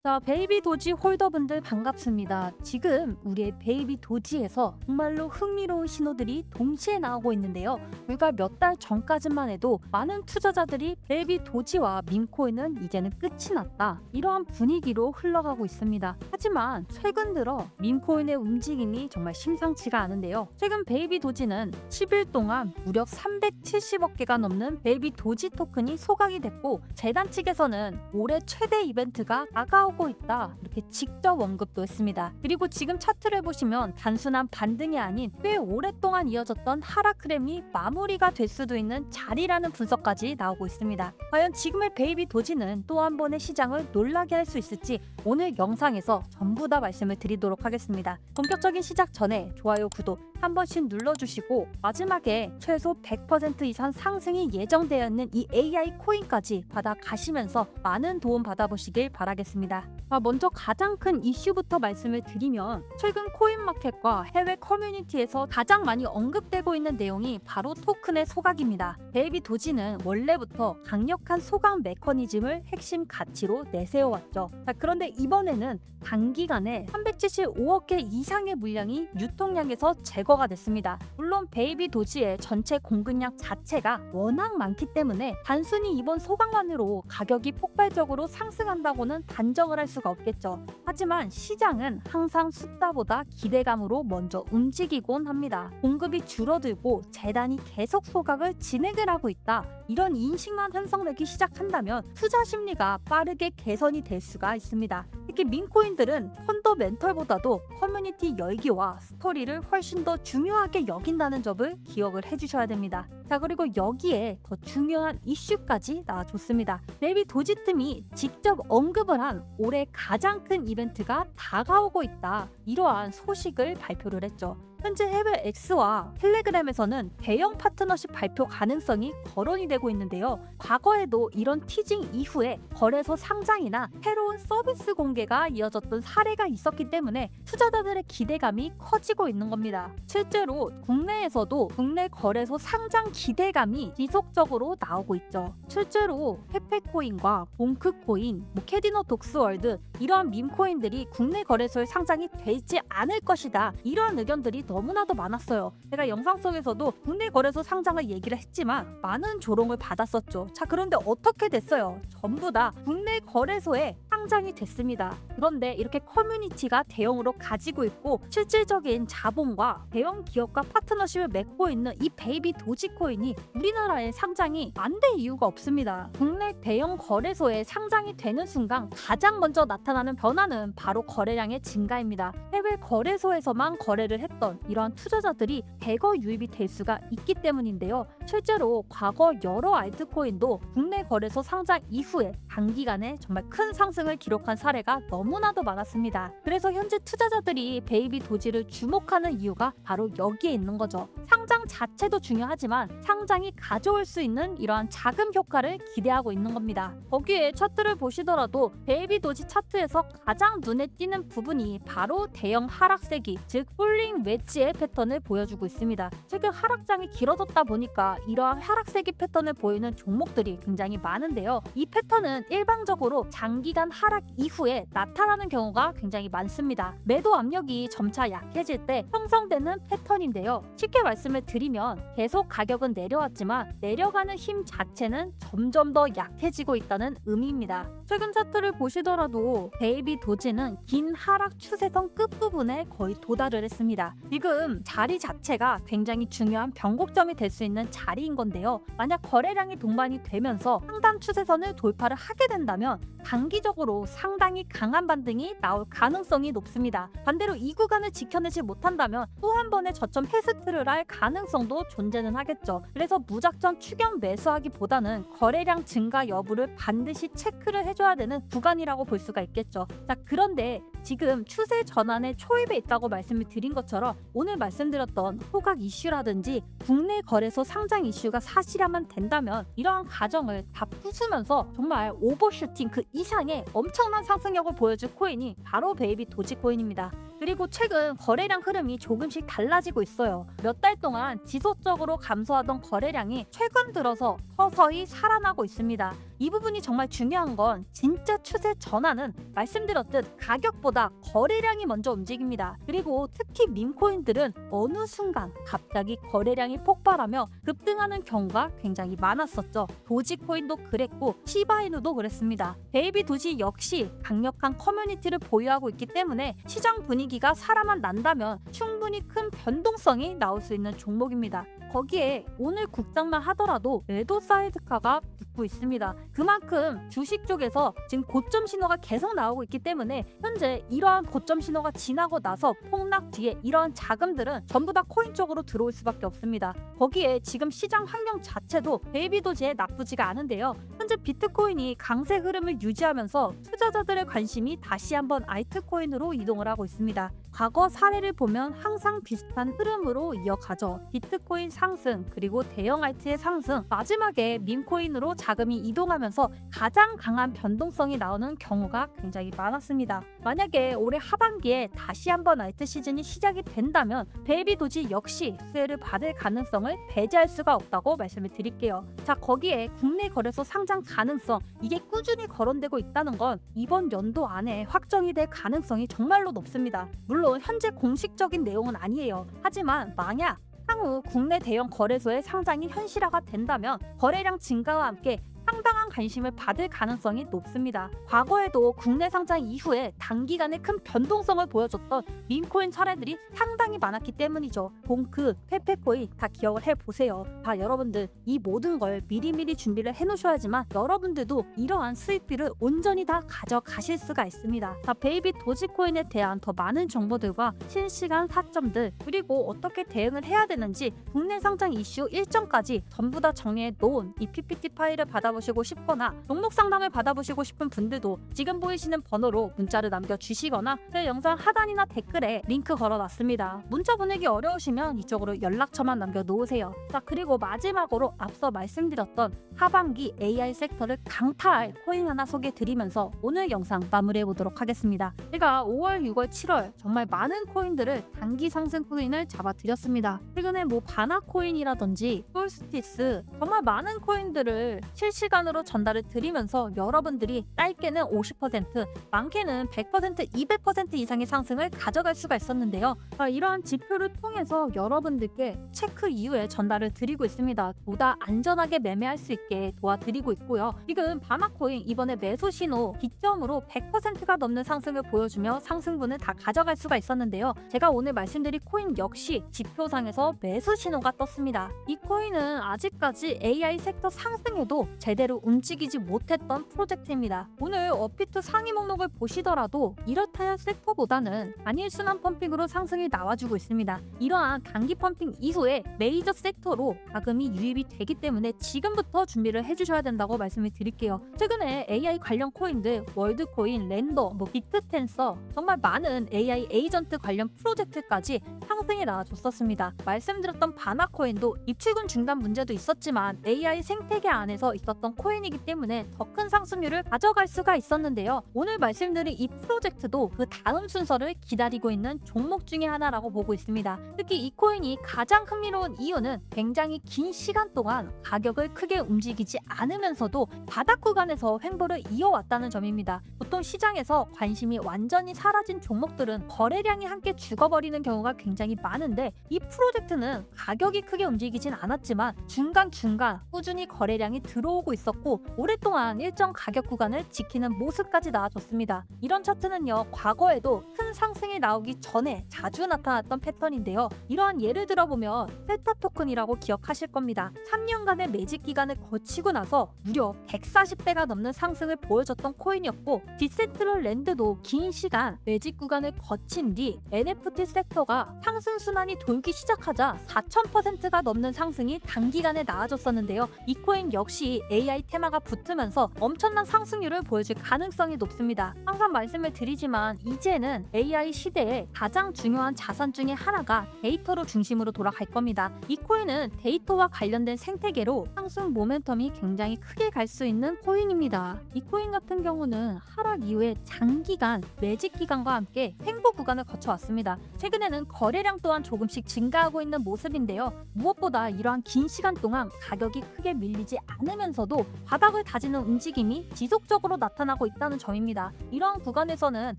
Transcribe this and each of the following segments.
자, 베이비 도지 홀더분들 반갑습니다. 지금 우리의 베이비 도지에서 정말로 흥미로운 신호들이 동시에 나오고 있는데요. 불과 몇 달 전까지만 해도 많은 투자자들이 베이비 도지와 밈코인은 이제는 끝이 났다, 이러한 분위기로 흘러가고 있습니다. 하지만 최근 들어 밈코인의 움직임이 정말 심상치가 않은데요. 최근 베이비 도지는 10일 동안 무려 370억 개가 넘는 베이비 도지 토큰이 소각이 됐고, 재단 측에서는 올해 최대 이벤트가 다가오고 있다, 이렇게 직접 언급도 했습니다. 그리고 지금 차트를 보시면 단순한 반등이 아닌 꽤 오랫동안 이어졌던 하락 흐름이 마무리가 될 수도 있는 자리라는 분석까지 나오고 있습니다. 과연 지금의 베이비 도지는 또 한 번의 시장을 놀라게 할 수 있을지 오늘 영상에서 전부 다 말씀을 드리도록 하겠습니다. 본격적인 시작 전에 좋아요, 구독 한 번씩 눌러주시고, 마지막에 최소 100% 이상 상승이 예정되어 있는 이 AI 코인까지 받아가시면서 많은 도움 받아보시길 바라겠습니다. 먼저 가장 큰 이슈부터 말씀을 드리면, 최근 코인마켓과 해외 커뮤니티에서 가장 많이 언급되고 있는 내용이 바로 토큰의 소각입니다. 베이비 도지는 원래부터 강력한 소각 메커니즘을 핵심 가치로 내세워왔죠. 그런데 이번에는 단기간에 375억 개 이상의 물량이 유통량에서 제거가 됐습니다. 물론 베이비 도지의 전체 공급량 자체가 워낙 많기 때문에 단순히 이번 소각만으로 가격이 폭발적으로 상승한다고는 단정을 할 수가 없겠죠. 하지만 시장은 항상 숫자보다 기대감으로 먼저 움직이곤 합니다. 공급이 줄어들고 재단이 계속 소각을 진행을 하고 있다, 이런 인식만 형성되기 시작한다면 투자 심리가 빠르게 개선이 될 수가 있습니다. 특히 밈코인들은 펀더멘털보다도 커뮤니티 열기와 스토리를 훨씬 더 중요하게 여긴다는 점을 기억을 해주셔야 됩니다. 자, 그리고 여기에 더 중요한 이슈까지 나와줬습니다. 베이비 도지팀이 직접 언급을 한 올해 가장 큰 이벤트가 다가오고 있다, 이러한 소식을 발표를 했죠. 현재 해외 X와 텔레그램에서는 대형 파트너십 발표 가능성이 거론이 되고 있는데요. 과거에도 이런 티징 이후에 거래소 상장이나 새로운 서비스 공개가 이어졌던 사례가 있었기 때문에 투자자들의 기대감이 커지고 있는 겁니다. 실제로 국내에서도 국내 거래소 상장 기대감이 지속적으로 나오고 있죠. 실제로 페페코인과 봉크코인, 캐디너 독스월드, 이러한 밈코인들이 국내 거래소에 상장이 되지 않을 것이다, 이러한 의견들이 너무나도 많았어요. 제가 영상 속에서도 국내 거래소 상장을 얘기를 했지만 많은 조롱을 받았었죠. 자, 그런데 어떻게 됐어요? 전부 다 국내 거래소에 상장이 됐습니다. 그런데 이렇게 커뮤니티가 대형으로 가지고 있고 실질적인 자본과 대형 기업과 파트너십을 맺고 있는 이 베이비 도지코인이 우리나라에 상장이 안 될 이유가 없습니다. 국내 대형 거래소에 상장이 되는 순간 가장 먼저 나타나는 변화는 바로 거래량의 증가입니다. 해외 거래소에서만 거래를 했던 이러한 투자자들이 대거 유입이 될 수가 있기 때문인데요. 실제로 과거 여러 알트코인도 국내 거래소 상장 이후에 단기간에 정말 큰 상승을 기록한 사례가 너무나도 많았습니다. 그래서 현재 투자자들이 베이비 도지를 주목하는 이유가 바로 여기에 있는 거죠. 상장 자체도 중요하지만 상장이 가져올 수 있는 이러한 자금 효과를 기대하고 있는 겁니다. 거기에 차트를 보시더라도 베이비 도지 차트에서 가장 눈에 띄는 부분이 바로 대형 하락세기, 즉 폴링 웨지의 패턴을 보여주고 있습니다. 최근 하락장이 길어졌다 보니까 이러한 하락세기 패턴을 보이는 종목들이 굉장히 많은데요. 이 패턴은 일반적으로 장기간 하락 이후에 나타나는 경우가 굉장히 많습니다. 매도 압력이 점차 약해질 때 형성되는 패턴인데요. 쉽게 말씀을 드리면 계속 가격은 내려왔지만 내려가는 힘 자체는 점점 더 약해지고 있다는 의미입니다. 최근 차트를 보시더라도 베이비 도지는 긴 하락 추세선 끝부분에 거의 도달을 했습니다. 지금 자리 자체가 굉장히 중요한 변곡점이 될 수 있는 자리인 건데요. 만약 거래량이 동반이 되면서 상단 추세선을 돌파를 하게 된다면 단기적으로 상당히 강한 반등이 나올 가능성이 높습니다. 반대로 이 구간을 지켜내지 못한다면 또 한 번의 저점 테스트를 할 가능성도 존재는 하겠죠. 그래서 무작정 추격 매수하기보다는 거래량 증가 여부를 반드시 체크를 해줘야 되는 구간이라고 볼 수가 있겠죠. 자, 그런데 지금 추세 전환의 초입에 있다고 말씀을 드린 것처럼 오늘 말씀드렸던 소각 이슈라든지 국내 거래소 상장 이슈가 사실화만 된다면 이러한 가정을 다 부수면서 정말 오버슈팅 그 이상의 엄청난 상승력을 보여줄 코인이 바로 베이비 도지코인입니다. 그리고 최근 거래량 흐름이 조금씩 달라지고 있어요. 몇 달 동안 지속적으로 감소하던 거래량이 최근 들어서 서서히 살아나고 있습니다. 이 부분이 정말 중요한 건 진짜 추세 전환은 말씀드렸듯 가격보다 거래량이 먼저 움직입니다. 그리고 특히 밈코인들은 어느 순간 갑자기 거래량이 폭발하며 급등하는 경우가 굉장히 많았었죠. 도지코인도 그랬고 시바이누도 그랬습니다. 베이비 도지 역시 강력한 커뮤니티를 보유하고 있기 때문에 시장 분위기가 살아만 난다면 충분히 큰 변동성이 나올 수 있는 종목입니다. 거기에 오늘 국장만 하더라도 레도사이드카가 붙고 있습니다. 그만큼 주식 쪽에서 지금 고점 신호가 계속 나오고 있기 때문에 현재 이러한 고점 신호가 지나고 나서 폭락 뒤에 이러한 자금들은 전부 다 코인 쪽으로 들어올 수밖에 없습니다. 거기에 지금 시장 환경 자체도 베이비 도지에 나쁘지가 않은데요. 현재 비트코인이 강세 흐름을 유지하면서 투자자들의 관심이 다시 한번 알트코인으로 이동을 하고 있습니다. 과거 사례를 보면 항상 비슷한 흐름으로 이어가죠. 비트코인 상승 그리고 대형 알트의 상승, 마지막에 밈코인으로 자금이 이동하면서 가장 강한 변동성이 나오는 경우가 굉장히 많았습니다. 만약에 올해 하반기에 다시 한번 알트 시즌이 시작이 된다면 베이비 도지 역시 수혜를 받을 가능성을 배제할 수가 없다고 말씀을 드릴게요. 자, 거기에 국내 거래소 상장 가능성, 이게 꾸준히 거론되고 있다는 건 이번 연도 안에 확정이 될 가능성이 정말로 높습니다. 물론 현재 공식적인 내용은 아니에요. 하지만 만약 향후 국내 대형 거래소의 상장이 현실화가 된다면 거래량 증가와 함께 상당한 관심을 받을 가능성이 높습니다. 과거에도 국내 상장 이후에 단기간에 큰 변동성을 보여줬던 밈코인 사례들이 상당히 많았기 때문이죠. 봉크, 페페코인 다 기억을 해보세요. 다 여러분들 이 모든 걸 미리미리 준비를 해놓으셔야지만 여러분들도 이러한 수익비를 온전히 다 가져가실 수가 있습니다. 자, 베이비 도지코인에 대한 더 많은 정보들과 실시간 타점들 그리고 어떻게 대응을 해야 되는지 국내 상장 이슈 일정까지 전부 다 정리해 놓은 이 PPT 파일을 받아보시고 싶거나 종목 상담을 받아보시고 싶은 분들도 지금 보이시는 번호로 문자를 남겨주시거나 제 영상 하단이나 댓글에 링크 걸어놨습니다. 문자 보내기 어려우시면 이쪽으로 연락처만 남겨놓으세요. 자, 그리고 마지막으로 앞서 말씀드렸던 하반기 AI 섹터를 강타할 코인 하나 소개해드리면서 오늘 영상 마무리해보도록 하겠습니다. 제가 5월, 6월, 7월 정말 많은 코인들을 단기 상승 코인을 잡아드렸습니다. 최근에 바나코인이라든지 솔스티스 정말 많은 코인들을 실시간으로 전달을 드리면서 여러분들이 짧게는 50%, 많게는 100%, 200% 이상의 상승을 가져갈 수가 있었는데요. 이러한 지표를 통해서 여러분들께 체크 이후에 전달을 드리고 있습니다. 보다 안전하게 매매할 수 있게 도와드리고 있고요. 지금 바나코인 이번에 매수 신호 기점으로 100%가 넘는 상승을 보여주며 상승분을 다 가져갈 수가 있었는데요. 제가 오늘 말씀드린 코인 역시 지표상에서 매수 신호가 떴습니다. 이 코인은 아직까지 AI 섹터 상승에도 제대로 움직이지 못했던 프로젝트입니다. 오늘 업비트 상위 목록을 보시더라도 이렇다야 섹터보다는 단일 순환 펌핑으로 상승이 나와주고 있습니다. 이러한 단기 펌핑 이후에 메이저 섹터로 자금이 유입이 되기 때문에 지금부터 준비를 해주셔야 된다고 말씀을 드릴게요. 최근에 AI 관련 코인들 월드코인, 랜더, 비트텐서 정말 많은 AI 에이전트 관련 프로젝트까지 상승이 나와줬었습니다. 말씀드렸던 바나코인도 입출금 중단 문제도 있었지만 AI 생태계 안에서 있었던 코인이기 때문에 더 큰 상승률을 가져갈 수가 있었는데요. 오늘 말씀드린 이 프로젝트도 그 다음 순서를 기다리고 있는 종목 중에 하나라고 보고 있습니다. 특히 이 코인이 가장 흥미로운 이유는 굉장히 긴 시간 동안 가격을 크게 움직이지 않으면서도 바닥 구간에서 횡보를 이어왔다는 점입니다. 보통 시장에서 관심이 완전히 사라진 종목들은 거래량이 함께 죽어버리는 경우가 굉장히 많은데 이 프로젝트는 가격이 크게 움직이진 않았지만 중간중간 꾸준히 거래량이 들어오고 있었고 오랫동안 일정 가격 구간을 지키는 모습까지 나와줬습니다. 이런 차트는요, 과거에도 큰 상승이 나오기 전에 자주 나타났던 패턴인데요. 이러한 예를 들어보면 세타 토큰이라고 기억하실 겁니다. 3년간의 매집 기간을 거치고 나서 무려 140배가 넘는 상승을 보여줬던 코인이었고 디센트럴 랜드도 긴 시간 매집 구간을 거친 뒤 NFT 섹터가 상승 순환이 돌기 시작하자 4000%가 넘는 상승이 단기간에 나와줬었는데요. 이 코인 역시 AI 테마가 붙으면서 엄청난 상승률을 보여줄 가능성이 높습니다. 항상 말씀을 드리지만 이제는 AI 시대에 가장 중요한 자산 중에 하나가 데이터로 중심으로 돌아갈 겁니다. 이 코인은 데이터와 관련된 생태계로 상승 모멘텀이 굉장히 크게 갈 수 있는 코인입니다. 이 코인 같은 경우는 하락 이후에 장기간 매직 기간과 함께 횡보 구간을 거쳐왔습니다. 최근에는 거래량 또한 조금씩 증가하고 있는 모습인데요. 무엇보다 이러한 긴 시간 동안 가격이 크게 밀리지 않으면서도 바닥을 다지는 움직임이 지속적으로 나타나고 있다는 점입니다. 이러한 구간에서는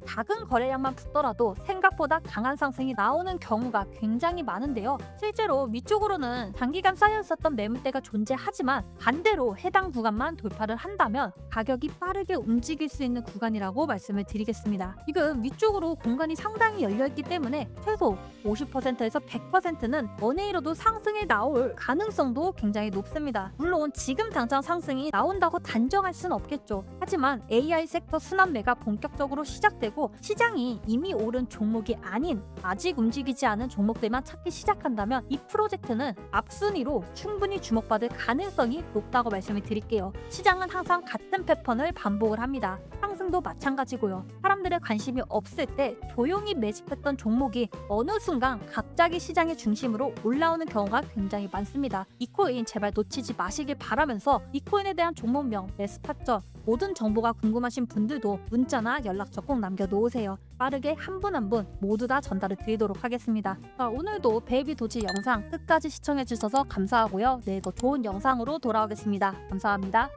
작은 거래량만 붙더라도 생각보다 강한 상승이 나오는 경우가 굉장히 많은데요. 실제로 위쪽으로는 단기간 쌓여 있었던 매물대가 존재하지만 반대로 해당 구간만 돌파를 한다면 가격이 빠르게 움직일 수 있는 구간이라고 말씀을 드리겠습니다. 지금 위쪽으로 공간이 상당히 열려있기 때문에 최소 50%에서 100%는 원웨이로도 상승이 나올 가능성도 굉장히 높습니다. 물론 지금 당장 상승이 나온다고 단정할 순 없겠죠. 하지만 AI 섹터 순환매가 본격적으로 시작되고 시장이 이미 오른 종목이 아닌 아직 움직이지 않은 종목들만 찾기 시작한다면 이 프로젝트는 앞순위로 충분히 주목받을 가능성이 높다고 말씀을 드릴게요. 시장은 항상 같은 패턴을 반복을 합니다. 상승도 마찬가지고요. 사람들의 관심이 없을 때 조용히 매집했던 종목이 어느 순간 갑자기 시장의 중심으로 올라오는 경우가 굉장히 많습니다. 이 코인 제발 놓치지 마시길 바라면서 이 코인에 대한 종목명, 매수 타점, 모든 정보가 궁금하신 분들도 문자나 연락처 꼭 남겨놓으세요. 빠르게 한 분 한 분 모두 다 전달을 드리도록 하겠습니다. 자, 오늘도 베이비 도지 영상 끝까지 시청해주셔서 감사하고요. 내일 더 좋은 영상으로 돌아오겠습니다. 감사합니다.